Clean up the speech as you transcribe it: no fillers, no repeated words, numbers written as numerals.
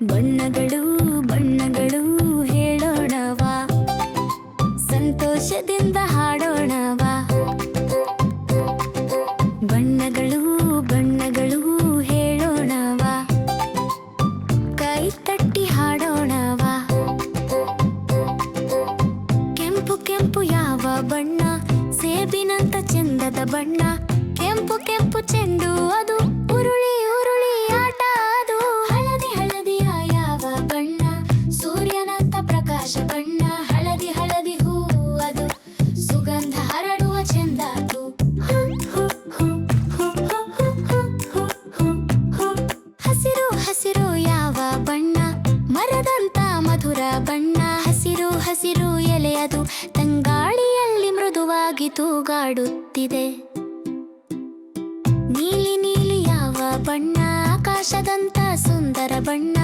ಬಣ್ಣಗಳು ಬಣ್ಣಗಳು ಹೇಳೋಣವಾ, ಸಂತೋಷದಿಂದ ಹಾಡೋಣವಾ. ಬಣ್ಣಗಳು ಬಣ್ಣಗಳು ಹೇಳೋಣವಾ, ಕೈ ತಟ್ಟಿ ಹಾಡೋಣವಾ. ಕೆಂಪು ಕೆಂಪು ಯಾವ ಬಣ್ಣ, ಸೇಬಿನಂತ ಚಂದದ ಬಣ್ಣ. ಕೆಂಪು ಕೆಂಪು ಚೆಂಡು ಅದು, ಉರುಳಿ ಉರುಳಿ ಆಟ ಅದು. ಹಳದಿ ಹಳದಿಯ ಯಾವ ಬಣ್ಣ, ಸೂರ್ಯನಂತ ಪ್ರಕಾಶ ಬಣ್ಣ. ಹಳದಿ ಹಳದಿ ಹೂ ಅದು, ಸುಗಂಧ ಹರಡುವ ಚೆಂದ ಅದು. ಹಸಿರು ಹಸಿರು ಯಾವ ಬಣ್ಣ, ಮರದಂತ ಮಧುರ ಬಣ್ಣ. ಹಸಿರು ಹಸಿರು ಎಲೆಯದು, ತಂಗಾಳಿಯಲ್ಲಿ ಮೃದುವಾಗಿ ತೂಗಾಡುತ್ತಿದೆ. ನೀಲಿ ನೀಲಿ ಯಾವ ಬಣ್ಣ, ಆಕಾಶದಂತ ಸುಂದರ ಬಣ್ಣ.